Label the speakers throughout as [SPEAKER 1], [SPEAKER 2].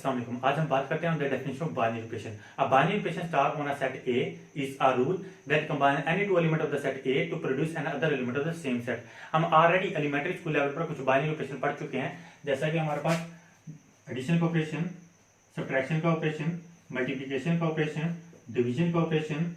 [SPEAKER 1] अस्सलाम वालेकुम। आज हम बात करते हैं the definition of binary equation. A binary equation star on a set A is a rule that combine any two element of the set A to produce another element of the same set। हम already elementary school level पर कुछ binary equation पढ़ चुके हैं, जैसा कि हमारे पास addition का ऑपरेशन, सब्ट्रैक्शन का ऑपरेशन, मल्टीप्लिकेशन का ऑपरेशन, डिवीजन का ऑपरेशन,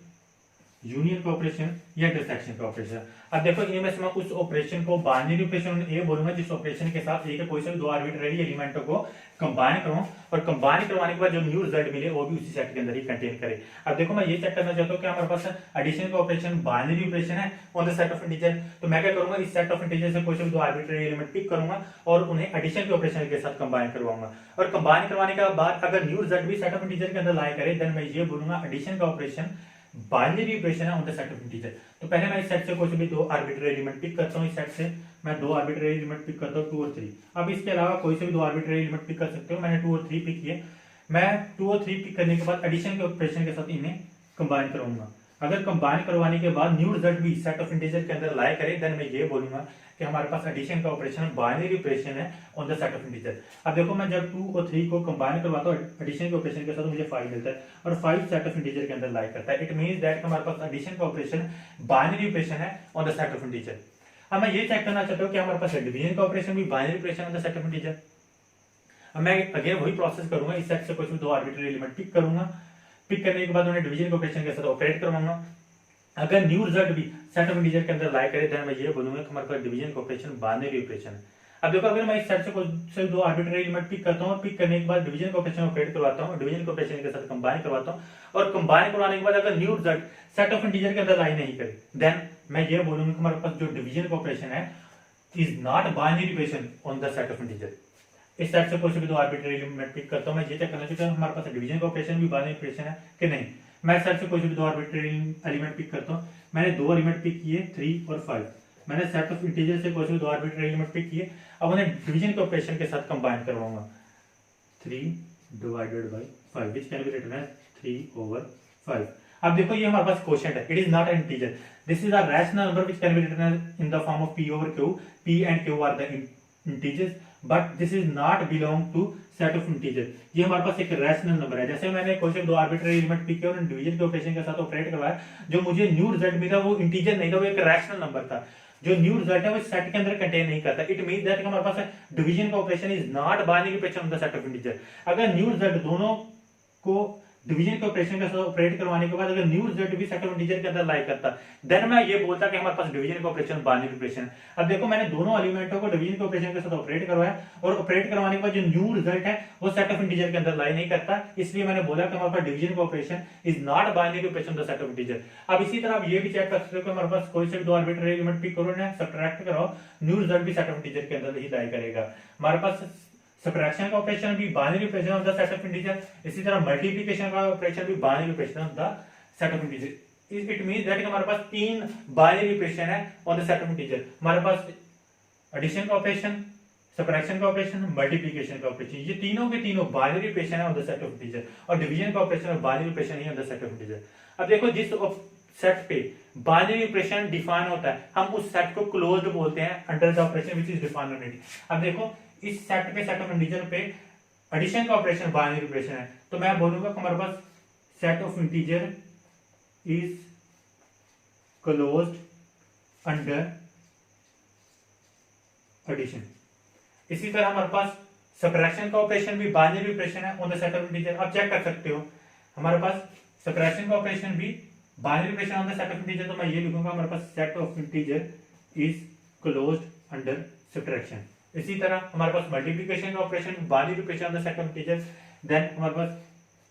[SPEAKER 1] यूनियन का ऑपरेशन या इंटरसेक्शन का ऑपरेशन। अब देखो इनमें से मैं उस ऑपरेशन को बाइनरी ऑपरेशन ये बोलूंगा जिस ऑपरेशन के साथ एक कोई से भी दो आर्बिट्रेरी एलिमेंटों को कंबाइन करूं और कंबाइन करवाने के बाद जो न्यू रिजल्ट मिले वो भी उसी सेट के अंदर ही कंटेन करे। अब देखो मैं ये चेक करना चाहता हूँ कि हमारे पास एडिशन का ऑपरेशन बाइनरी ऑपरेशन है on the set of integer, तो मैं क्या करूंगा इस सेट ऑफ इंटीजर से कोई से भी दो आर्बिट्रेरी एलिमेंट पिक करूंगा और उन्हें एडिशन के ऑपरेशन के साथ कंबाइन करवाऊंगा। और कंबाइन करवाने के बाद अगर न्यू रिजल्ट भी सेट ऑफ इंटीजर के अंदर लाई करे देन मैं ये बोलूंगा एडिशन का ऑपरेशन बाइनरी ऑपरेशन है on the set of integer. तो पहले मैं इस सेट से कोई भी दो आर्बिट्रेरी एलिमेंट पिक करता हूं। इस सेट से मैं दो आर्बिट्रेरी एलिमेंट पिक करता हूं 2 और 3। अब इसके अलावा कोई से भी दो आर्बिट्रेरी एलिमेंट पिक कर सकते हो। मैंने 2 और 3 पिक किए। मैं 2 और 3 पिक करने के बाद एडिशन के ऑपरेशन के साथ इन्हें कंबाइन करूंगा। अगर कंबाइन करवाने के बाद न्यू रिजल्ट भी सेट ऑफ इंटीजर के अंदर लाई करे देन मैं ये बोलूंगा कि हमारे पास एडिशन का ऑपरेशन बाइनरी ऑपरेशन है on the set of integer. अब देखो मैं जब 2 और 3 को कंबाइन करवाता हूँ एडिशन के ऑपरेशन के साथ मुझे 5 मिलता है और 5 सेट ऑफ इंटीजर के अंदर लाई करता है। इट मींस दैट हमारे पास एडिशन का ऑपरेशन बाइनरी ऑपरेशन है on the set of integer. अब मैं ये चेक करना चाहता हूँ कि हमारे पास डिवीजन का ऑपरेशन भी binary operation on the set of integer. अब मैं अगेन वही प्रोसेस करूंगा, इस सेट से कुछ भी दो आर्बिट्रेरी एलिमेंट पिक करूंगा। पिक करने के बाद उन्हें डिवीजन के ऑपरेशन के साथ ऑपरेट करवाऊंगा। अगर न्यू रिजल्ट भी सेट ऑफ इंटीजर के अंदर लाई करे देन मैं ये बोलूंगा कि हमारे पास डिवीजन का ऑपरेशन बाइनरी ऑपरेशन है। अब देखो अगर मैं इस सेट से दो आर्बिट्रेरी एलिमेंट पिक करता हूं और पिक करने के बाद डिवीजन का ऑपरेशन ऑपरेट करवाता हूं, डिवीजन के ऑपरेशन के साथ कंबाइन करवाता हूं और कंबाइन करवाने के बाद अगर new result set of integer के अंदर लाई नहीं करे देन मैं ये बोलूंगा कि हमारे पास जो डिवीजन का ऑपरेशन है is not binary operation on the set of integer. इस सेट से कोई से भी दो आर्बिट्रेरी एलिमेंट पिक करता हूं, मैं ये चेक करना चाहता हूं हमारे पास डिवीजन का ऑपरेशन भी बाइनरी ऑपरेशन है कि नहीं। मैं सेट से कोई से भी दो आर्बिट्रेरी एलिमेंट पिक करता हूं। मैंने दो एलिमेंट पिक किए 3 और 5। मैंने सेट ऑफ इंटीजर से कोई से भी दो आर्बिट्रेरी एलिमेंट पिक किए। अब उन्हें डिवीजन के ऑपरेशन के साथ कंबाइन करवाऊंगा। 3 divided by 5 which can be written as 3/5। अब देखो ये हमारे पास क्वोशिएंट है, it is not an integer. This is a rational number which can be written as in the form of p/q। p and q are the integers but this is not belong to set of integer. ये हमारे पास एक rational number है। जैसे मैंने कोई से दो आर्बिट्रेरी एलिमेंट पिक किया और डिवीजन के ऑपरेशन के साथ ऑपरेट करवाया, जो मुझे न्यू रिजल्ट मिला वो इंटीजर नहीं था, वो एक रैशनल नंबर था। जो न्यू रिजल्ट है वो सेट के अंदर कंटेन नहीं करता। इट मींस दैट हमारे पास डिवीजन का operation is not binary operation on the set of integer. अगर न्यू रिजल्ट दोनों को डिवीजन के ऑपरेशन के साथ ऑपरेट करवाने के बाद अगर न्यू रिजल्ट भी सेट ऑफ इंटीजर के अंदर लाई करता देन मैं ये बोलता कि हमारे पास डिवीजन का ऑपरेशन बाइनरी ऑपरेशन है। अब देखो मैंने दोनों एलिमेंटों को डिवीजन के ऑपरेशन के साथ ऑपरेट करवाया और ऑपरेट करवाने के बाद जो न्यू रिजल्ट है वो सेट ऑफ इंटीजर के अंदर लाई नहीं करता, इसलिए मैंने बोला कि हमारे पास डिवीजन का operation is not binary operation the set of integer. अब इसी तरह आप ये भी चेक कर सकते हो कि हमारे पास कोई से भी दो आर्बिट्रेरी एलिमेंट पिक करो ना सब्ट्रैक्ट कराओ, न्यू रिजल्ट भी सेट ऑफ इंटीजर के अंदर ही लाई करेगा। हमारे पास सब्ट्रैक्शन का ऑपरेशन भी binary operation of the set of integer, इसी तरह मल्टीप्लिकेशन का ऑपरेशन भी binary operation of the set of integer. It means that हमारे पास 3 बाइनरी ऑपरेशन है on the set of integer. हमारे पास एडिशन का ऑपरेशन, सब्ट्रैक्शन का ऑपरेशन, मल्टीप्लिकेशन का ऑपरेशन, ये तीनों के तीनों बाइनरी ऑपरेशन है on the set of integer और डिवीजन का operation binary operation he on the set of integer. अब देखो जिस सेट पे बाइनरी ऑपरेशन डिफाइन होता है हम उस सेट को क्लोज्ड बोलते हैं under the operation which is defined on it. अब देखो इस सेट पे सेट ऑफ इंटीजर पे एडिशन का ऑपरेशन बाइनरी ऑपरेशन है, तो मैं बोलूंगा कि हमारे पास set of integer is closed under addition. इसी तरह हमारे पास सब्ट्रैक्शन का ऑपरेशन भी बाइनरी ऑपरेशन है on the set of integer. आप चेक कर सकते हो हमारे पास सब्ट्रैक्शन का ऑपरेशन भी binary operation on the set of integer, तो मैं ये लिखूंगा हमारे पास set of integer is closed under subtraction. इसी तरह हमारे पास मल्टीप्लिकेशन का operation binary operation on the set of integer, then हमारे पास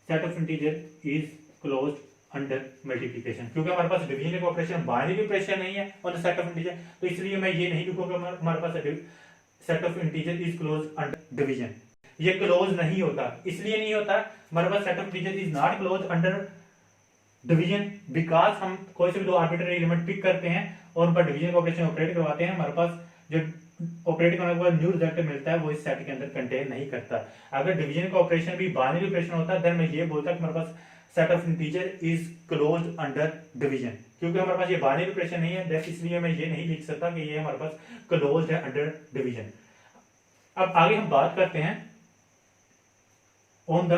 [SPEAKER 1] set of integer is closed under multiplication. क्योंकि हमारे पास डिवीजन का ऑपरेशन बाइनरी ऑपरेशन नहीं है on the set of integer, तो इसलिए मैं ये नहीं लिखूंगा हमारे पास set of integer is closed under division. ये क्लोज नहीं होता, इसलिए नहीं होता हमारे पास set of integer is not closed under division because हम कोई से भी दो आर्बिट्रेरी एलिमेंट पिक करते हैं और उन पर डिवीजन का ऑपरेशन ऑपरेट करवाते हैं। हमारे पास जो ऑपरेट करने के बाद न्यू रिजल्ट मिलता है वो इस सेट के अंदर कंटेन नहीं करता। अगर डिवीजन का ऑपरेशन भी बाइनरी ऑपरेशन होता है देन मैं ये बोलता कि हमारे पास set of integer is closed under division. क्योंकि हमारे पास ये बाइनरी ऑपरेशन नहीं है इसलिए मैं ये नहीं लिख सकता कि ये हमारे पास क्लोज्ड है अंडर डिवीजन। अब आगे हम बात करते हैं on the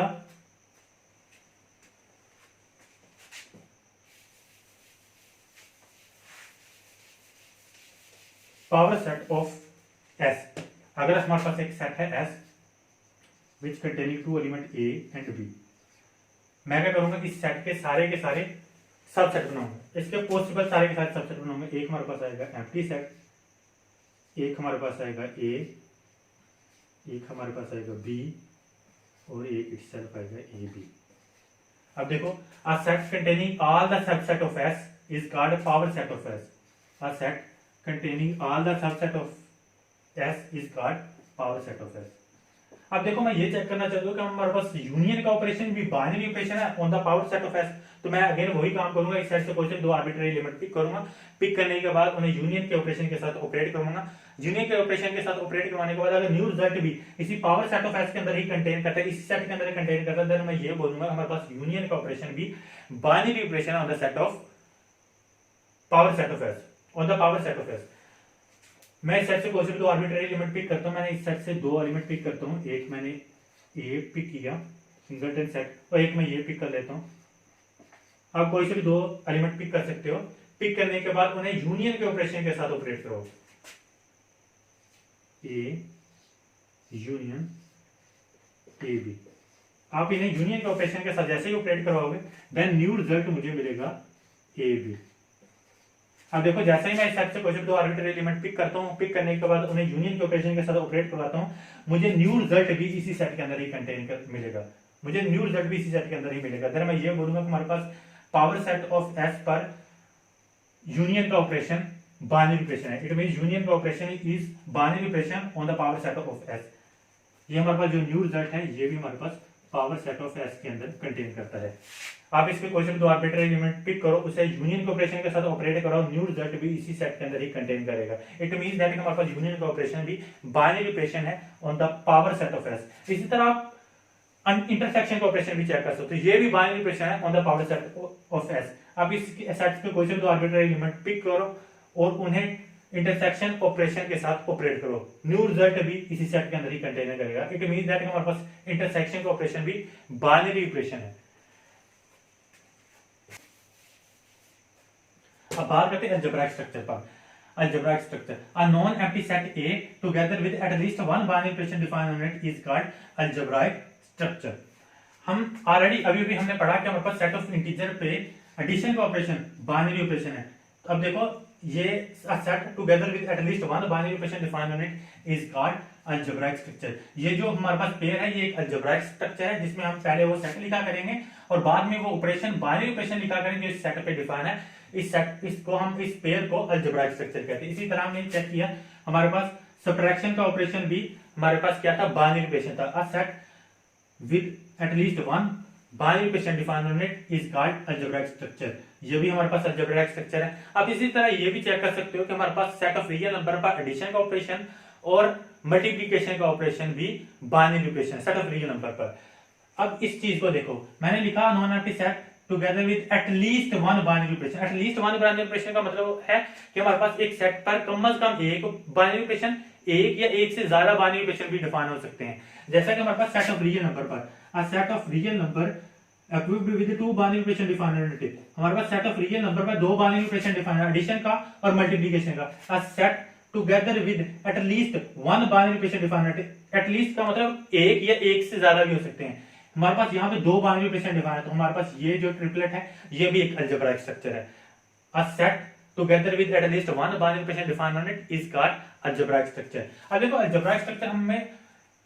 [SPEAKER 1] power set of S. अगर हमारे पास एक सेट है S which containing two element A and B, मैं क्या करूंगा, इस सेट के सारे सबसेट बनाऊंगा, इसके पॉसिबल सारे के सारे सबसेट बनाऊंगा। एक हमारे पास आएगा एम्प्टी सेट, एक हमारे पास आएगा ए, एक हमारे पास आएगा बी, और एक इटसेल्फ आएगा ए बी। अब देखो, a set containing all the subset of S is called a power set of S. A set containing all the subset of S is called power set of S. अब देखो, मैं ये check करना चाहता हूँ कि हमारे पास यूनियन का ऑपरेशन भी बाइनरी ऑपरेशन है on the power set of S. तो मैं अगेन वही काम करूंगा, इस सेट से कोई से दो आर्बिट्ररी एलिमेंट पिक करूंगा, पिक करने के बाद उन्हें यूनियन के ऑपरेशन के साथ ऑपरेट करूंगा। यूनियन के ऑपरेशन के साथ ऑपरेट करवाने के बाद अगर न्यू रिजल्ट भी इसी पावर सेट ऑफ एस के अंदर ही कंटेन करता है, इसी सेट के अंदर ही कंटेन करता है, देन मैं ये बोलूंगा हमारे पास यूनियन का ऑपरेशन भी binary operation on the set of power set of S, on the power set of S. मैं इस सेट से कोई से दो आर्बिट्ररी एलिमेंट पिक करता हूं, मैंने इस सेट से दो एलिमेंट पिक करता हूं, एक मैंने ए पिक किया सिंगलटन सेट, और एक मैं ये पिक कर लेता हूं। आप कोई से भी दो एलिमेंट पिक कर सकते हो, पिक करने के बाद उन्हें यूनियन के ऑपरेशन के साथ ऑपरेट करो, ए यूनियन ए बी। आप इन्हें यूनियन के ऑपरेशन के साथ जैसे ही ऑपरेट करवाओगे देन न्यू रिजल्ट मुझे मिलेगा ए बी। अब देखो, जैसे ही मैं इस सेट से कोई से दो आर्बिट्ररी एलिमेंट पिक करता हूं, पिक करने के बाद उन्हें यूनियन के ऑपरेशन के साथ ऑपरेट करवाता हूं, मुझे न्यू रिजल्ट भी इसी सेट के अंदर ही कंटेन कर मिलेगा, मुझे न्यू रिजल्ट भी इसी सेट के अंदर ही मिलेगा। देन मैं ये बोलूंगा कि हमारे पास पावर सेट ऑफ एस पर यूनियन का ऑपरेशन बाइनरी ऑपरेशन है। इट मींस यूनियन का operation is binary operation on the power set of S. ये हमारे पास जो न्यू रिजल्ट है ये भी हमारे पास पावर सेट ऑफ एस के अंदर कंटेन करता है। आप इसके क्वेश्चन दो आर्बिट्ररी एलिमेंट पिक करो, उसे यूनियन के ऑपरेशन के साथ ऑपरेट करो, न्यू रिजल्ट भी इसी सेट के अंदर ही कंटेन करेगा। इट मींस दैट हमारे पास यूनियन का ऑपरेशन भी बाइनरी ऑपरेशन है on the power set of S. इसी तरह आप इंटरसेक्शन का ऑपरेशन भी चेक कर सकते हो, ये भी बाइनरी ऑपरेशन है on the power set of S. आप इस सेट के क्वेश्चन दो आर्बिट्ररी एलिमेंट पिक करो और उन्हें इंटरसेक्शन ऑपरेशन के साथ ऑपरेट करो, न्यू रिजल्ट भी इसी सेट के अंदर ही कंटेन करेगा। इट मींस दैट हमारे पास इंटरसेक्शन का ऑपरेशन भी बाइनरी ऑपरेशन है। अब बात करते हैं अलजेब्राइक स्ट्रक्चर पर। Algebraic structure, a non empty set A together with at least one binary operation defined on it is called algebraic structure. हम ऑलरेडी अभी हमने पढ़ा कि हमारे पास सेट ऑफ इंटीजर पे एडिशन का ऑपरेशन बाइनरी ऑपरेशन है। अब देखो, ये set together with at least one binary operation defined on it is called algebraic structure. ये जो हमारे पास पेयर है ये एक अलजेब्राइक स्ट्रक्चर है जिसमें हम पहले वो सेट लिखा करेंगे और बाद में वो ऑपरेशन बाइनरी ऑपरेशन लिखा करेंगे जो इस सेट पे डिफाइन है। इस सेट इसको हम इस पेयर को अलजेब्राइक स्ट्रक्चर कहते हैं। इसी तरह हमने चेक किया, हमारे पास सब्ट्रैक्शन का ऑपरेशन भी हमारे पास क्या था, बाइनरी ऑपरेशन था। A set with at least one binary operation defined on it is called algebraic structure. ये भी हमारे पास अलजेब्राइक स्ट्रक्चर है। अब इसी तरह ये भी चेक कर सकते हो कि हमारे पास सेट ऑफ रियल नंबर पर एडिशन का ऑपरेशन और मल्टीप्लिकेशन का ऑपरेशन भी binary operation set of real number पर। अब इस चीज को देखो, मैंने लिखा non empty set together with at least one binary operation. At least one binary operation का मतलब है कि हमारे पास एक सेट पर कम से कम एक बाइनरी ऑपरेशन, एक या एक से ज्यादा बाइनरी ऑपरेशन भी डिफाइन हो सकते हैं। जैसा कि हमारे पास सेट ऑफ रियल नंबर पर a set of real number equipped with two binary operation defined on it। हमारे पास सेट ऑफ रियल नंबर पर दो बाइनरी ऑपरेशन डिफाइन है, एडिशन का और मल्टीप्लिकेशन का। a set together with at least one binary operation defined on it। at least का मतलब एक या एक से ज्यादा भी हो सकते हैं। हमारे पास यहाँ पे दो बाइनरी ऑपरेशन डिफाइन है, तो हमारे पास ये जो ट्रिपलेट है ये भी एक अलजेब्राइक स्ट्रक्चर है। a set together with at least one binary operation defined on it is called algebraic structure। अब देखो, अलजेब्राइक स्ट्रक्चर हमें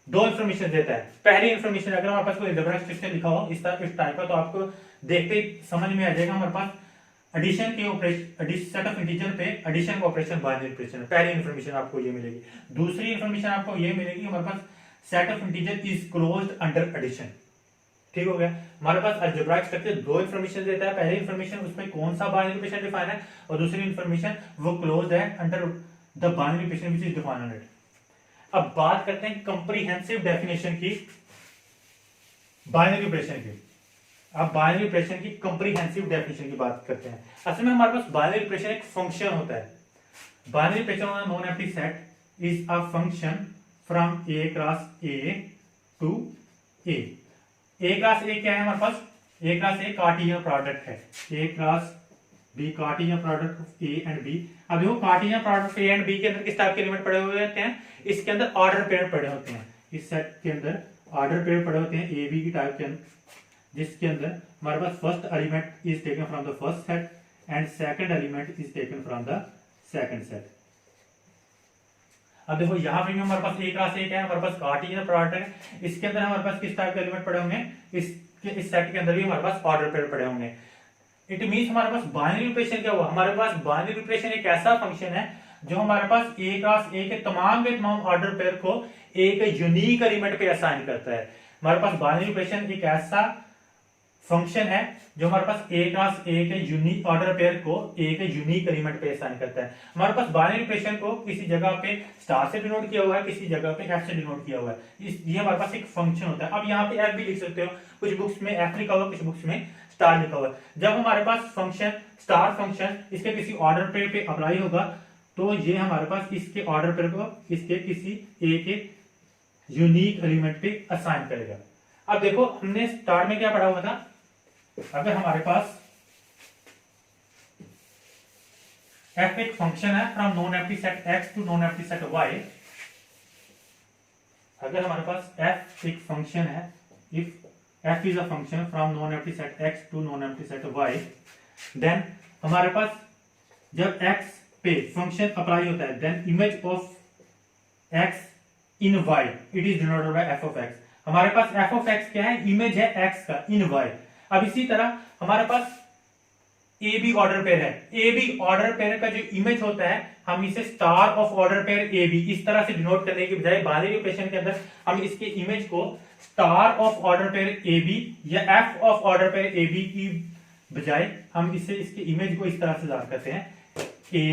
[SPEAKER 1] दो इन्फॉर्मेशन देता है। पहली इन्फॉर्मेशन, अगर हमारे पास कोई अलजेब्राइक स्ट्रक्चर लिखा हो इस टाइप का, तो आपको देखते ही समझ में आ जाएगा हमारे पास एडिशन के ऑपरेशन, सेट ऑफ इंटीजर पे एडिशन का ऑपरेशन बाइनरी ऑपरेशन है। पहली इन्फॉर्मेशन आपको ये मिलेगी। दूसरी इन्फॉर्मेशन आपको ये मिलेगी, हमारे पास set of integer is closed under addition. ठीक हो गया। हमारे पास अलजेब्राइक स्ट्रक्चर दो इन्फॉर्मेशन देता है। पहली इन्फॉर्मेशन उसमें कौन सा बाइनरी ऑपरेशन डिफाइन है और दूसरी इन्फॉर्मेशन वो क्लोज्ड है under the binary operation which is defined on it. अब बात करते हैं कंप्रीहेंसिव डेफिनेशन की बाइनरी ऑपरेशन की। अब बाइनरी ऑपरेशन की कंप्रीहेंसिव डेफिनेशन की बात करते हैं। असल में हमारे पास बाइनरी ऑपरेशन एक फंक्शन होता है। Binary operation on non empty set is a function from A cross A to A. A cross A क्या है हमारे पास, A cross A Cartesian product है, A cross B Cartesian product of A and B. अब देखो Cartesian product of A and B के अंदर किस टाइप के एलिमेंट पड़े हुए होते हैं, इसके अंदर ऑर्डर पेयर पड़े होते हैं, इस सेट के अंदर ऑर्डर पेयर पड़े होते हैं ए बी की टाइप के अंदर, जिसके अंदर हमारे पास first element is taken from the first set and second element is taken from the second set. अब देखो यहाँ पे भी हमारे पास ए क्रॉस ए क्या है, हमारे पास कार्टेशियन प्रोडक्ट है, इसके अंदर हमारे पास किस टाइप के एलिमेंट पड़े होंगे, इस सेट के अंदर भी हमारे पास ऑर्डर पेयर पड़े होंगे। इट मीन्स हमारे पास बाइनरी ऑपरेशन क्या हुआ, हमारे पास बाइनरी ऑपरेशन एक ऐसा फंक्शन है जो हमारे पास ए क्रॉस ए के तमाम ऑर्डर पेयर को एक यूनिक एलिमेंट पे असाइन करता है। हमारे पास बाइनरी ऑपरेशन एक ऐसा फंक्शन है जो हमारे पास ए क्रॉस ए के यूनिक ऑर्डर पेयर को एक यूनिक एलिमेंट पे असाइन करता है। हमारे पास बाइनरी ऑपरेशन को किसी जगह पे स्टार से डिनोट किया हुआ है, किसी जगह पे एफ से डिनोट किया हुआ है, ये हमारे पास एक फंक्शन होता है। अब यहाँ पे एफ भी लिख सकते हो, कुछ बुक्स में एफ लिखा हुआ, कुछ बुक्स में स्टार लिखा हुआ है। जब हमारे पास फंक्शन स्टार फंक्शन इसके किसी ऑर्डर पेयर पे अप्लाई होगा तो ये हमारे पास इसके ऑर्डर पेयर को इसके किसी ए के यूनिक एलिमेंट पे असाइन करेगा। अब देखो हमने स्टार में क्या पढ़ा हुआ था, अगर हमारे पास f एक फंक्शन है from non empty set x to non empty set y, अगर हमारे पास f एक फंक्शन है, if f is a function from non-empty set x to non-empty set y, then हमारे पास जब x पे फंक्शन अप्लाई होता है then image of x in y it is denoted by f of x। हमारे पास f of x क्या है, image है x का in y। अब इसी तरह हमारे पास ए बी ऑर्डर पेयर है, ए बी ऑर्डर पेयर का जो इमेज होता है हम इसे star of order pair A B इस तरह से डिनोट करने के बजाय बाइनरी ऑपरेशन के अंदर हम इसके इमेज को star of order pair A B या F of order pair A B की बजाय हम इसे इसके इमेज को इस तरह से जान करते हैं ए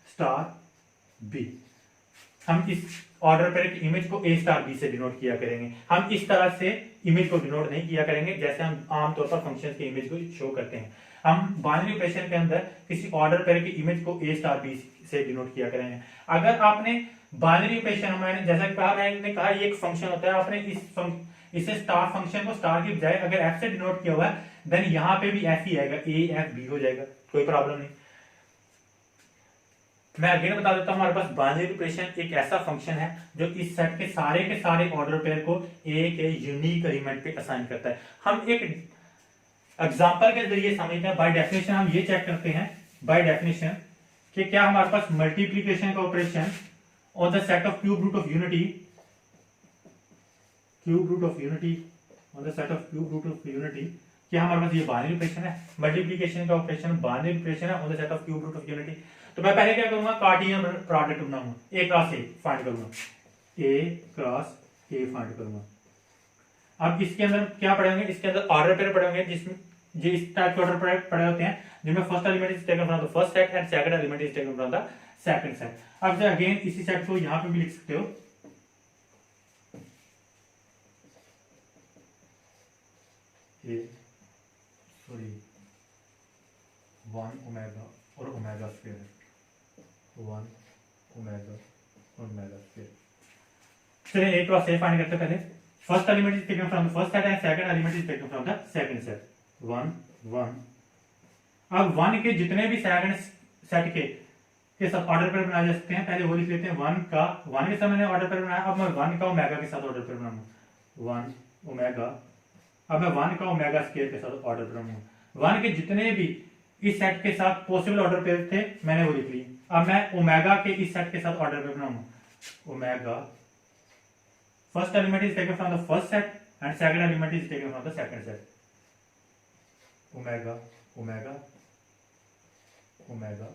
[SPEAKER 1] स्टार बी। हम इस ऑर्डर पेयर की इमेज को ए स्टार बी से डिनोट किया करेंगे, हम इस तरह से इमेज को डिनोट नहीं किया करेंगे जैसे हम आमतौर पर फंक्शन के इमेज को शो करते हैं। हम बाइनरी ऑपरेशन के अंदर किसी ऑर्डर पेयर की इमेज को ए स्टार बी से डिनोट किया करेंगे। अगर आपने बाइनरी ऑपरेशन मैंने जैसा कहा, मैंने कहा ये एक फंक्शन होता है, आपने इसे स्टार फंक्शन को स्टार की बजाय अगर एफ से डिनोट किया हुआ है देन यहाँ पे भी एफ ही आएगा, ए एफ बी हो जाएगा, कोई प्रॉब्लम नहीं। मैं अगेन बता देता हूं, हमारे पास बाइनरी ऑपरेशन एक ऐसा फंक्शन है जो इस सेट के सारे ऑर्डर पेयर को एक यूनिक एलिमेंट पे असाइन करता है। हम एक एग्जांपल के जरिए समझते हैं। बाय डेफिनेशन हम ये चेक करते हैं बाय डेफिनेशन कि क्या हमारे पास मल्टीप्लिकेशन का operation on the set of cube root of unity, cube root of unity on the set of cube root of unity, क्या हमारे पास ये बाइनरी ऑपरेशन है, मल्टीप्लिकेशन का ऑपरेशन बाइनरी ऑपरेशन है on the set of cube root of unity. तो मैं पहले क्या करूंगा, कार्टेशियन प्रोडक्ट बनाऊंगा, ए क्रॉस ए फाइंड करूंगा, ए क्रॉस ए फाइंड करूंगा। अब इसके अंदर क्या पढ़ेंगे, इसके अंदर ऑर्डर पेयर पढ़ेंगे जिसमें जो इस टाइप के ऑर्डर पेयर पड़े होते हैं जिनमें first element is taken from the first set and second element is taken from the second set. अब जो अगेन इसी सेट को यहां पे भी लिख सकते हो, सॉरी 1 ओमेगा और omega square, 1 omega omega square. चलिए ए क्रॉस ए फाइंड करते हैं। पहले first element is taken from the first set and second element is taken from the second set, 1 1। अब 1 के जितने भी सेकंड सेट के साथ ऑर्डर पेयर बनाए जा सकते हैं, पहले वो लिख लेते हैं। 1 के साथ मैंने ऑर्डर पेयर बनाया, अब मैं 1 का ओमेगा के साथ ऑर्डर पेयर बनाऊंगा, 1 ओमेगा। अब मैं 1 का ओमेगा स्क्वायर के साथ ऑर्डर पेयर बनाऊंगा। 1 के जितने भी इस सेट के साथ पॉसिबल ऑर्डर पेयर थे मैंने वो लिख लिए। अब मैं ओमेगा के इस सेट के साथ ऑर्डर पेयर बनाऊंगा, omega first element is taken from the first set and second element is taken from the second set, omega omega omega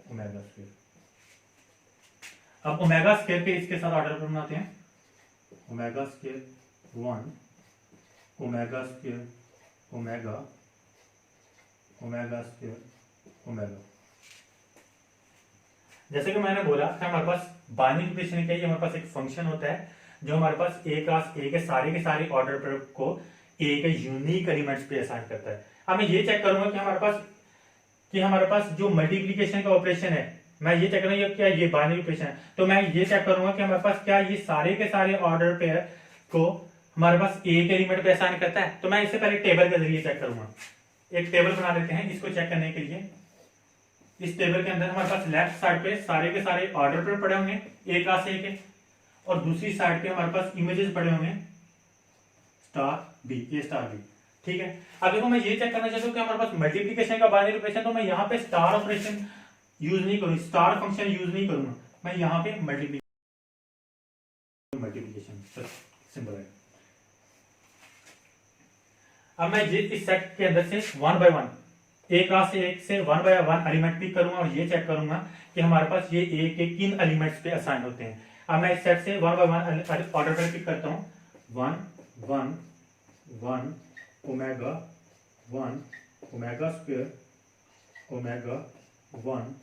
[SPEAKER 1] omega square. अब ओमेगा स्क्वायर पे इसके साथ ऑर्डर पेयर बनाते हैं, omega square 1 omega square omega omega square omega. जैसे कि मैंने बोला कि हमारे पास बाइनरी ऑपरेशन क्या है, हमारे पास एक फंक्शन होता है जो हमारे पास ए क्रॉस ए के सारे ऑर्डर पेयर को ए के यूनिक एलिमेंट्स पे असाइन करता है। अब मैं ये चेक करूंगा कि हमारे पास जो मल्टीप्लिकेशन का ऑपरेशन है, मैं ये चेक करूंगा क्या ये बाइनरी ऑपरेशन है, तो मैं ये चेक करूंगा कि हमारे पास क्या ये सारे के सारे ऑर्डर पेयर को हमारे पास ए के एलिमेंट पे असाइन करता है, तो मैं इससे पहले टेबल के जरिए चेक करूंगा। एक टेबल बना लेते हैं इसको चेक करने के लिए। इस टेबल के अंदर हमारे पास लेफ्ट साइड पे सारे के सारे ऑर्डर पे पड़े होंगे ए क्लास ए के, और दूसरी साइड पे हमारे पास इमेजेस पड़े होंगे स्टार बी, ए स्टार बी। ठीक है, अब देखो मैं ये चेक करना चाहता हूँ कि हमारे पास मल्टीप्लीकेशन का बाइनरी ऑपरेशन, तो मैं यहाँ पे स्टार ऑपरेशन यूज नहीं करूँ, स्टार फंक्शन यूज नहीं करूंगा, मैं यहाँ पे मल्टीप्लीकेशन सिंबल है। अब मैं ये इस सेट के अंदर से one by one a class एक से one by one element pick करूंगा और ये चेक करूंगा कि हमारे पास ये ए के किन एलिमेंट्स पे असाइन होते हैं। अब मैं इस सेट से वन बाय वन ऑर्डर पर पिक करता हूँ, one one one omega one omega square omega one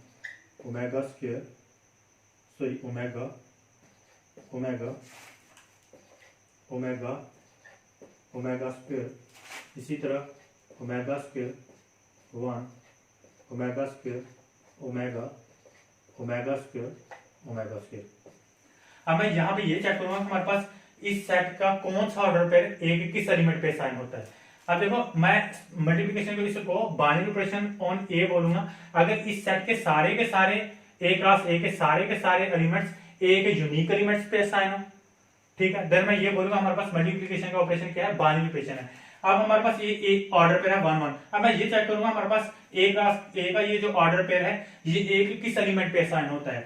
[SPEAKER 1] omega square sorry omega omega omega omega square, इसी तरह omega square one omega square omega omega square omega square. अब मैं यहाँ पे ये चेक करूंगा कि हमारे पास इस सेट का कौन सा ऑर्डर पेयर ए के किस एलिमेंट पे असाइन होता है। अब देखो मैं मल्टीप्लिकेशन के को बाइनरी ऑपरेशन ऑन ए बोलूंगा अगर इस सेट के सारे ए क्लास ए के सारे एलिमेंट्स ए के यूनिक एलिमेंट्स पे असाइन हो। ठीक है, देन मैं ये बोलूंगा हमारे पास मल्टीप्लिकेशन का ऑपरेशन क्या है, बाइनरी ऑपरेशन है। अब हमारे पास ये एक ऑर्डर पेयर है वन वन। अब मैं ये चेक करूंगा हमारे पास ए क्लास ए का ये जो ऑर्डर पेयर है ये ए के किस एलिमेंट पे असाइन होता है।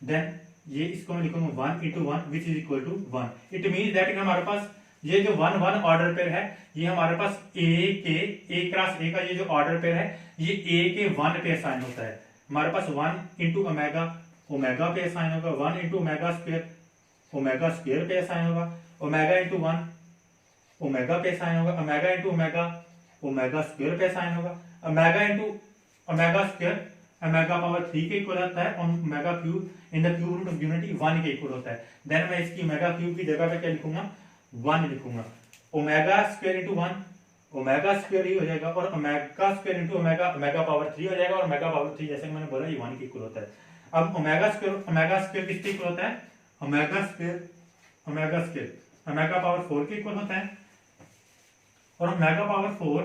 [SPEAKER 1] देन ये इसको मैं लिखूंगा one into one which is equal to one. It mean that हमारे पास ये जो वन वन ऑर्डर पेयर है ये हमारे पास ए क्लास ए का ये जो ऑर्डर पेयर है ये ए के वन पे असाइन होता है। हमारे पास वन इंटू ओमेगा ओमेगा पे असाइन होगा, वन इंटू ओमेगा स्क्वायर पे असाइन होगा, ओमेगा इंटू वन ओमेगा पे असाइन होगा, omega into omega omega square पे असाइन होगा, omega into omega square omega power 3 के इक्वल होता है और omega cube in the cube root of unity 1 के इक्वल होता है। देन मैं इसकी ओमेगा क्यूब की जगह पे क्या लिखूंगा, 1 लिखूंगा। Omega square into 1 omega square ही हो जाएगा और omega square into omega omega power 3 हो जाएगा और ओमेगा पावर 3 जैसे मैंने बोला ये 1 के इक्वल होता है। अब ओमेगा स्क्वायर किसके इक्वल होता है, ओमेगा स्क्वायर ओमेगा पावर 4 के इक्वल होता है और omega power 4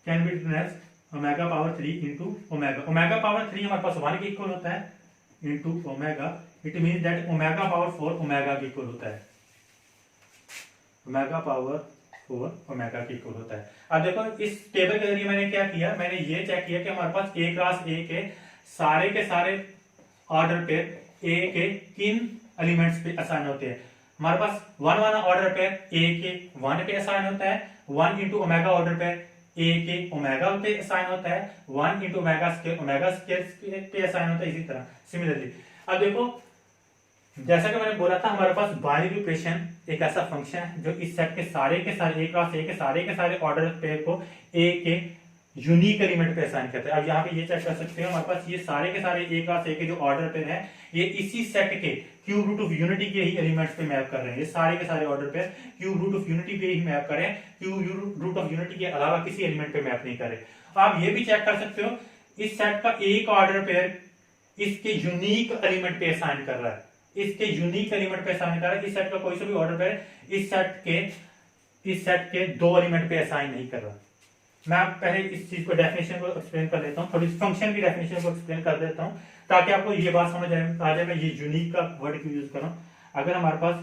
[SPEAKER 1] can be written as omega power 3 into omega. Omega power 3 हमारे पास 1 के इक्वल होता है into omega, it mean that omega power 4 omega के इक्वल होता है, ओमेगा पावर 4 ओमेगा के इक्वल होता है। अब देखो इस टेबल के जरिए मैंने क्या किया, मैंने ये चेक किया कि हमारे पास ए क्लास ए के सारे ऑर्डर पे ए के किन एलिमेंट्स पे असाइन होते हैं। हमारे पास वन वन ऑर्डर पे ए के 1 पे असाइन होता है, 1 इंटू ओमेगा ऑर्डर पे ए के ओमेगा पे असाइन होता है, 1 इंटू ओमेगा स्क्वायर पे असाइन होता है। इसी तरह सिमिलरली अब देखो जैसा कि मैंने बोला था हमारे पास बाइनरी ऑपरेशन एक ऐसा फंक्शन है जो इस सेट के सारे ए क्लास ए के सारे ऑर्डर पेयर को ए के यूनिक एलिमेंट पे असाइन करते हैं। अब यहाँ पे ये चेक कर सकते हो हमारे पास ये सारे के सारे ए क्लास ए के जो ऑर्डर पेयर है ये इसी सेट के क्यूब रूट ऑफ यूनिटी के ही एलिमेंट्स पे मैप कर रहे हैं। ये सारे के सारे order pair cube root of unity पे ही मैप कर रहे हैं, क्यूब रूट ऑफ यूनिटी के अलावा किसी एलिमेंट पे मैप नहीं कर रहे। आप ये भी चेक कर सकते हो इस सेट का एक ऑर्डर पेयर इसके यूनिक एलिमेंट पे असाइन कर रहा है, इसके यूनिक एलिमेंट पे असाइन कर रहा है। इस सेट का कोई सा भी ऑर्डर पेयर इस सेट के 2 एलिमेंट पे असाइन नहीं कर रहा। मैं पहले इस चीज को डेफिनेशन को एक्सप्लेन कर देता हूँ, थोड़ी फंक्शन की डेफिनेशन को एक्सप्लेन कर देता हूँ ताकि आपको ये बात समझ आ जाए मैं ये यूनिक का वर्ड क्यों यूज कर रहा हूँ। अगर हमारे पास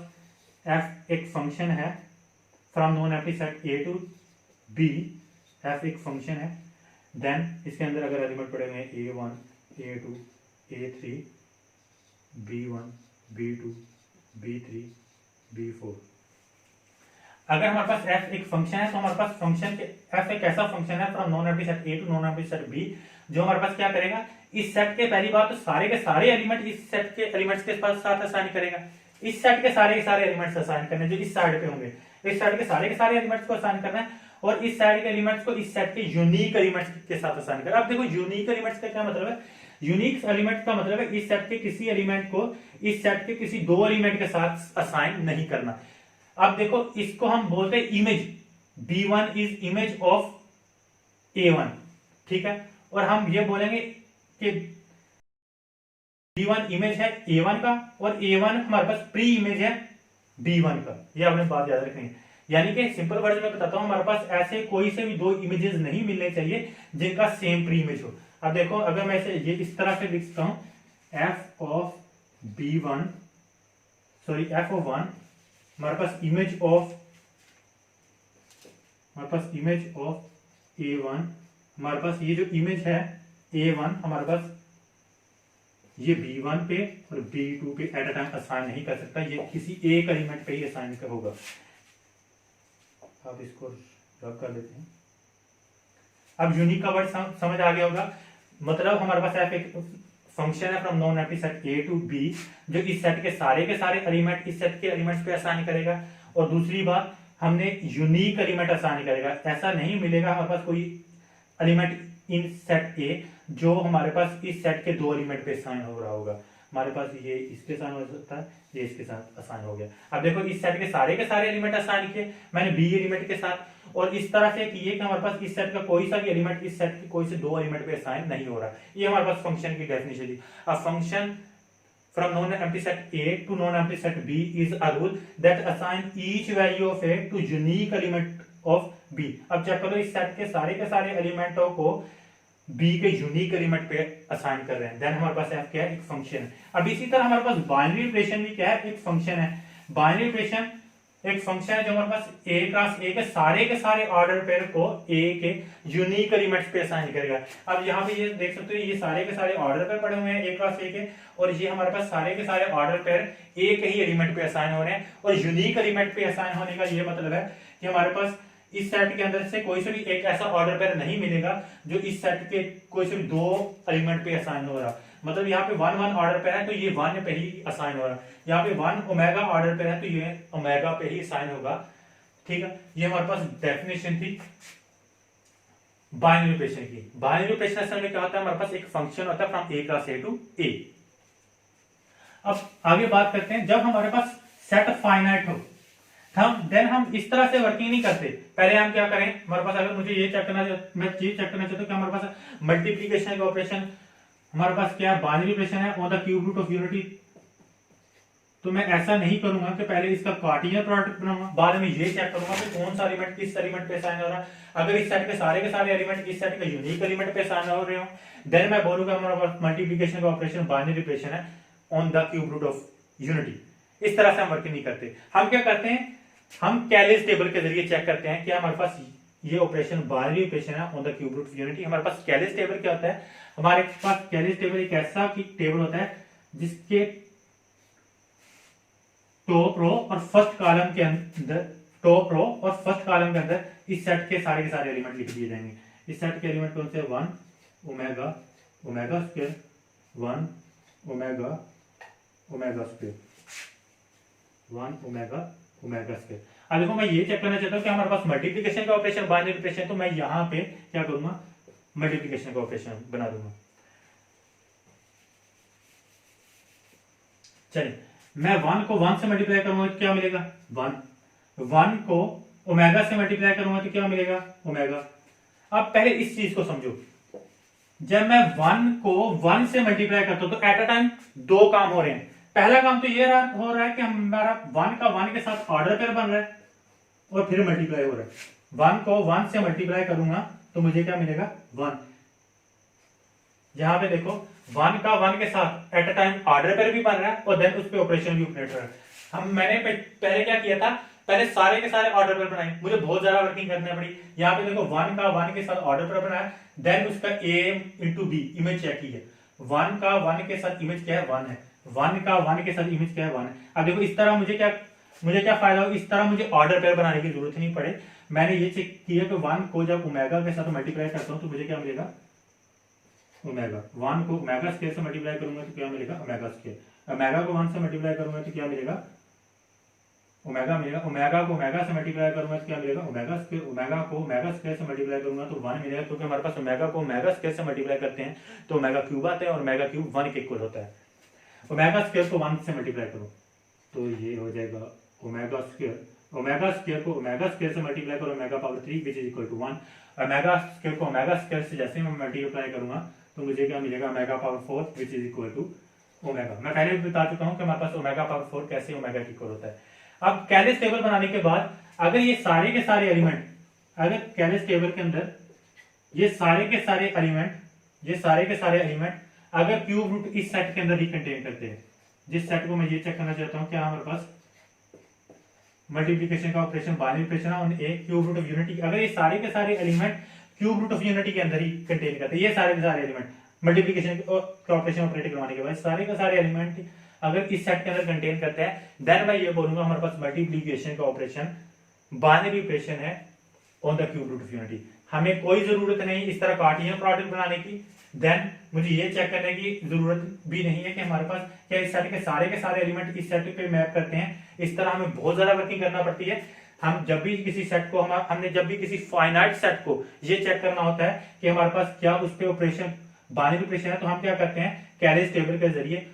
[SPEAKER 1] f एक फंक्शन है from non empty set a to b, f एक फंक्शन है, देन इसके अंदर अगर एलिमेंट पड़े हुए हैं a1 a2 a3 b1 b2 b3 b4। अगर हमारे पास f एक फंक्शन है तो हमारे पास फंक्शन के f एक ऐसा फंक्शन है from non empty set a to non empty set b जो हमारे पास क्या करेगा इस सेट के पहली बात तो सारे के सारे एलिमेंट इस सेट के एलिमेंट्स के साथ असाइन करेगा। इस सेट के सारे एलिमेंट्स असाइन करने जो इस साइड पे होंगे, इस साइड के सारे एलिमेंट्स को असाइन करना है और इस साइड के एलिमेंट्स को इस सेट के यूनिक एलिमेंट्स के साथ असाइन करना। अब देखो यूनिक एलिमेंट्स का क्या मतलब है, यूनिक एलिमेंट का मतलब है इस सेट के किसी एलिमेंट को इस सेट के किसी 2 एलिमेंट के साथ असाइन नहीं करना। अब देखो इसको हम बोलते हैं image, b1 is image of a1, ठीक है, और हम ये बोलेंगे कि b1 इमेज है a1 का और a1 हमारे पास प्री इमेज है B1 का, ये आपने बात याद रखनी है। यानी कि सिंपल वर्ड में बताता हूं, हमारे पास ऐसे कोई से भी दो इमेजेस नहीं मिलने चाहिए जिनका सेम प्री इमेज हो। अब देखो, अगर मैं इसे ये इस तरह से लिखता हूं, f of B1 sorry f of 1, हमारे पास इमेज ऑफ A1, हमारे पास ये जो इमेज है A1 हमारे पास ये B1 पे और B2 पे एट अ टाइम असाइन नहीं कर सकता, ये किसी एक एलिमेंट पे ही असाइन होगा। आप इसको रब कर देते हैं। अब यूनिक का वर्ड समझ आ गया होगा। मतलब हमारे पास एक फंक्शन है from non empty set A to B, जो इस सेट के सारे एलिमेंट इस सेट के एलिमेंट्स पे असाइन करेगा। और दूसरी बात, हमने यूनिक एलिमेंट असाइन करेगा। ऐसा नहीं मिलेगा हमारे पास कोई एलिमेंट इन सेट A जो हमारे पास इस सेट के दो एलिमेंट पे असाइन हो रहा होगा। हमारे पास ये इसके साथ हो सकता है, ये इसके साथ असाइन हो गया। अब देखो, इस सेट के सारे एलिमेंट असाइन किए मैंने B एलिमेंट के साथ, और इस तरह से किए कि हमारे पास इस सेट का कोई सा भी एलिमेंट इस सेट के कोई से दो एलिमेंट पे असाइन नहीं हो रहा। ये हमारे पास फंक्शन की डेफिनेशन थी। अब function from non-empty set A to non-empty set B is a rule that assign each value of A to unique element of B। अब चेक करो, इस सेट के सारे एलिमेंटों को B के यूनिक एलिमेंट पे असाइन कर रहे हैं। देन हमारे पास F क्या है, एक फंक्शन है। अब इसी तरह हमारे पास बाइनरी ऑपरेशन भी क्या है, एक फंक्शन है। बाइनरी ऑपरेशन एक फंक्शन है जो हमारे पास A क्रॉस A के सारे ऑर्डर पेयर को A के यूनिक एलिमेंट्स पे असाइन करेगा। अब यहाँ पे ये देख सकते हो, ये सारे के सारे ऑर्डर पेयर पड़े हुए हैं A क्रॉस A के, और ये हमारे पास सारे के सारे ऑर्डर पेयर A के ही एलिमेंट पे असाइन हो रहे हैं। और यूनिक एलिमेंट पे असाइन होने का ये मतलब है कि हमारे पास इस सेट के अंदर से कोई से भी एक ऐसा ऑर्डर पेयर नहीं मिलेगा जो इस सेट के कोई से भी दो एलिमेंट पे असाइन हो रहा। मतलब यहाँ पे 1 1 ऑर्डर पेयर है तो ये 1 पे ही असाइन हो रहा। यहाँ पे 1 ओमेगा ऑर्डर पेयर है तो ये ओमेगा पे ही असाइन होगा। ठीक है, ये हमारे पास डेफिनेशन थी बाइनरी ऑपरेशन की। बाइनरी ऑपरेशन असल में क्या होता है, हमारे पास एक फंक्शन होता है from A cross A to A। अब आगे बात करते हैं, जब हमारे पास सेट फाइनाइट हो देन हम इस तरह से वर्किंग नहीं करते। पहले हम क्या करें, हमारे पास अगर मुझे ये चेक करना, मैं चीज चेक करना चाहता हूँ कि हमारे पास मल्टीप्लीकेशन का ऑपरेशन हमारे पास क्या है, बाइनरी ऑपरेशन है on the cube root of unity. तो मैं ऐसा नहीं करूंगा कि पहले इसका कार्टेशियन प्रोडक्ट बनाऊंगा, बाद में ये चेक करूंगा कि कौन सा एलिमेंट किस एलिमेंट पे असाइन हो रहा है। अगर इस सेट के सारे एलिमेंट इस सेट के यूनिक एलिमेंट पे असाइन हो रहे हो, देन मैं बोलूंगा हमारे पास मल्टीप्लीकेशन का ऑपरेशन बाइनरी ऑपरेशन है on the cube root of unity. इस तरह से हम वर्किंग नहीं करते। हम क्या करते हैं, हम कैलिस टेबल के जरिए चेक करते हैं कि हमारे पास ये ऑपरेशन बाइनरी ऑपरेशन है on the cube root of unity. हमारे पास कैलिस टेबल क्या होता है, हमारे पास कैलिस टेबल एक ऐसा टेबल होता है जिसके टॉप रो और फर्स्ट कॉलम के अंदर इस सेट के सारे एलिमेंट लिख दिए जाएंगे। इस सेट के एलिमेंट कौन से, 1 omega omega square, 1 omega omega square, 1 omega omega square. अब देखो, मैं ये चेक करना चाहता हूँ कि हमारे पास मल्टीप्लिकेशन का ऑपरेशन बाइनरी ऑपरेशन, तो मैं यहाँ पे क्या करूंगा, मल्टीप्लिकेशन का ऑपरेशन बना दूंगा। चलिए, मैं 1 को 1 से मल्टीप्लाई करूंगा तो क्या मिलेगा, 1 को ओमेगा से मल्टीप्लाई करूंगा तो क्या मिलेगा, ओमेगा। अब पहले इस चीज को समझो, जब मैं 1 को 1 से मल्टीप्लाई करता हूं तो एट अ टाइम दो काम हो रहे हैं। पहला काम तो ये हो रहा है कि हमारा 1 का 1 के साथ ऑर्डर पेयर बन रहा है और फिर मल्टीप्लाई हो रहा है। 1 को 1 से मल्टीप्लाई करूंगा तो मुझे क्या मिलेगा, 1। यहां पे देखो, 1 का 1 के साथ at a time order pair भी बन रहा है और देन उस पे ऑपरेशन भी ऑपरेट हो रहा है। मैंने पहले क्या किया था, पहले सारे के सारे ऑर्डर पेयर बनाए, मुझे बहुत ज्यादा वर्किंग करनी पड़ी। यहाँ पे देखो, 1 का 1 के साथ ऑर्डर पेयर बनाया, देन उसका A into B image check की है। 1 का 1 के साथ इमेज क्या है, 1 है। 1 का 1 के साथ इमेज क्या है, 1 है। अब देखो, इस तरह मुझे क्या फायदा हो, इस तरह मुझे ऑर्डर पेयर बनाने की जरूरत नहीं पड़े। मैंने ये चेक किया कि 1 को जब ओमेगा के साथ मल्टीप्लाई करता हूं तो मुझे क्या मिलेगा, ओमेगा। 1 को ओमेगा स्क्वायर से मल्टीप्लाई करूंगा तो क्या मिलेगा, ओमेगा स्क्वायर। ओमेगा को 1 से मल्टीप्लाई करूंगा तो क्या मिलेगा, ओमेगा मिलेगा। ओमेगा को ओमेगा से मल्टीप्लाई करूंगा तो क्या मिलेगा, ओमेगा स्क्वायर। ओमेगा को ओमेगा स्क्वायर से मल्टीप्लाई करूंगा तो 1 मिलेगा, क्योंकि हमारे पास ओमेगा को ओमेगा स्क्वायर से मल्टीप्लाई करते हैं तो ओमेगा क्यूब आता है और ओमेगा क्यूब 1 के इक्वल होता है। ओमेगा स्क्वायर को 1 से मल्टीप्लाई करो तो ये हो जाएगा ओमेगा स्क्वायर। ओमेगा स्क्वायर को ओमेगा स्क्वायर से मल्टीप्लाई करो, omega power 3 which is equal to 1। Omega square को ओमेगा स्क्वायर से जैसे मैं मल्टीप्लाई करूंगा तो मुझे क्या मिलेगा, omega power 4 which is equal to omega. मैं पहले भी बता चुका हूं कि हमारे पास ओमेगा पावर 4 कैसे ओमेगा के इक्वल होता है। अब कैलिस टेबल बनाने के बाद अगर ये सारे के सारे एलिमेंट, अगर कैलिस टेबल के अंदर ये सारे के सारे एलिमेंट अगर क्यूब रूट इस सेट के अंदर ही कंटेन करते हैं, जिस सेट को मैं ये चेक करना चाहता हूं क्या हमारे पास मल्टीप्लीकेशन का operation binary operation on a cube root of unity, अगर ये सारे के सारे element cube root of unity के अंदर ही कंटेन करते हैं, ये सारे के सारे एलिमेंट मल्टीप्लीकेशन का ऑपरेशन ऑपरेट करवाने के बाद सारे के सारे एलिमेंट अगर इस सेट के अंदर कंटेन करते हैं, देन मैं ये बोलूंगा हमारे पास मल्टीप्लीकेशन का ऑपरेशन बाइनरी ऑपरेशन है on the cube root of unity. हमें कोई जरूरत नहीं इस तरह कार्टेशियन प्रोडक्ट बनाने की, देन मुझे ये चेक करने की जरूरत भी नहीं है कि हमारे पास क्या इस सेट के सारे एलिमेंट इस सेट पे मैप करते हैं। इस तरह हमें बहुत ज्यादा वर्किंग करना पड़ती है। हम जब भी किसी सेट को हमने जब भी किसी फाइनाइट सेट को ये चेक करना होता है कि हमारे पास क्या उस पे ऑपरेशन बाइनरी ऑपरेशन है, तो हम क्या करते हैं कैलिस टेबल के जरिए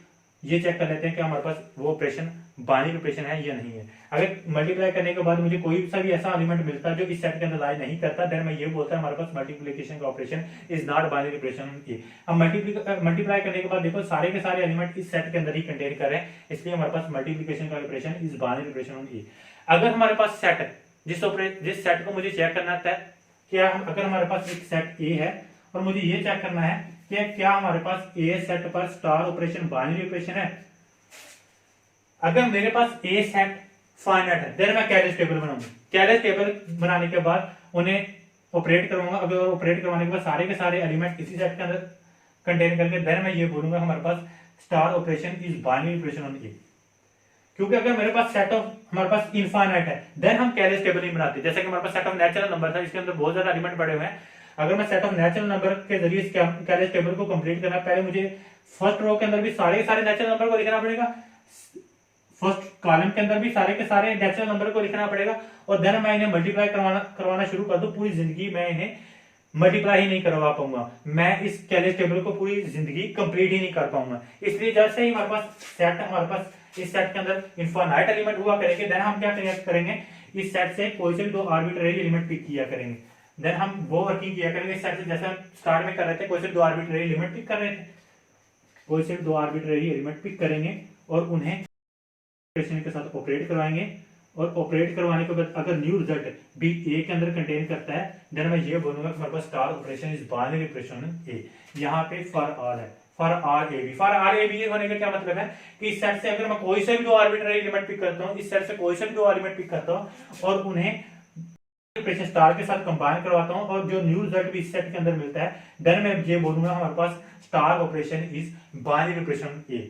[SPEAKER 1] ये चेक कर लेते हैं कि हमारे पास वो ऑपरेशन बाइनरी ऑपरेशन है या नहीं है। अगर मल्टीप्लाई करने के बाद मुझे कोई सा भी ऐसा एलिमेंट मिलता है जो इस सेट के अंदर लाई नहीं करता, देन मैं ये बोलता है हमारे पास मल्टीप्लिकेशन का operation is not binary operation A. अब मल्टीप्लाई करने के बाद देखो सारे के सारे एलिमेंट इस सेट के अंदर ही कंटेन कर रहे हैं, इसलिए हमारे पास मल्टीप्लिकेशन का operation is binary operation on A. अगर हमारे पास सेट जिस सेट को मुझे चेक करना था, क्या अगर हमारे पास एक सेट ए है और मुझे ये चेक करना है कि क्या हमारे पास ए सेट पर स्टार ऑपरेशन बाइनरी ऑपरेशन है। अगर मेरे पास ए सेट फाइनाइट है, देन मैं कैलिस टेबल बनाऊंगा। कैलिस टेबल बनाने के बाद उन्हें ऑपरेट करूंगा। अगर ऑपरेट करवाने के बाद सारे के सारे एलिमेंट इसी सेट के अंदर कंटेन करके, देन मैं ये बोलूंगा हमारे पास star operation is binary operation on A. क्योंकि अगर मेरे पास सेट ऑफ हमारे पास इनफाइनाइट है, देन हम कैलिस टेबल नहीं बनाते। जैसे कि हमारे पास सेट ऑफ नेचुरल नंबर था, इसके अंदर बहुत ज्यादा एलिमेंट पड़े हुए हैं। अगर मैं सेट ऑफ नेचुरल नंबर के जरिए इस कैलिस टेबल को कंप्लीट करना, पहले मुझे फर्स्ट रो के अंदर भी सारे के सारे नेचुरल नंबर को लिखना पड़ेगा, फर्स्ट कॉलम के अंदर भी सारे के सारे नेचुरल नंबर को लिखना पड़ेगा, और देन मैं इन्हें मल्टीप्लाई करवाना शुरू कर दूं। पूरी जिंदगी मैं इन्हें मल्टीप्लाई ही नहीं करवा पाऊंगा, मैं इस कैलिस टेबल को पूरी जिंदगी कंप्लीट ही नहीं कर पाऊंगा। इसलिए जैसे ही हमारे पास इस सेट के अंदर इनफाइनाइट एलिमेंट हुआ करेंगे, देन हम क्या करेंगे इस सेट से कोई से भी दो आर्बिट्रेरी एलिमेंट पिक किया करेंगे। देन हम वो वर्किंग किया करेंगे इस सेट से, जैसे हम स्टार्ट में कर रहे थे, कोई से दो आर्बिट्रेरी एलिमेंट पिक कर रहे थे, कोई से दो आर्बिट्रेरी एलिमेंट पिक करेंगे और उन्हें ऑपरेशन के साथ ऑपरेट करवाएंगे। और ऑपरेट करवाने के बाद अगर न्यू रिजल्ट भी ए के अंदर कंटेन करता है, देन मैं ये बोलूंगा कि हमारे पास star operation is binary operation A. यहाँ पे फॉर आर है, फॉर आर ए बी होने का क्या मतलब है कि इस सेट से अगर मैं कोई से भी दो आर्बिट्रेरी एलिमेंट पिक करता हूँ, इस सेट से कोई से भी दो एलिमेंट पिक करता हूँ और उन्हें ऑपरेशन स्टार के साथ कंबाइन करवाता हूँ और जो न्यू रिजल्ट भी इस सेट के अंदर मिलता है, देन मैं ये बोलूंगा हमारे पास star operation is binary operation A.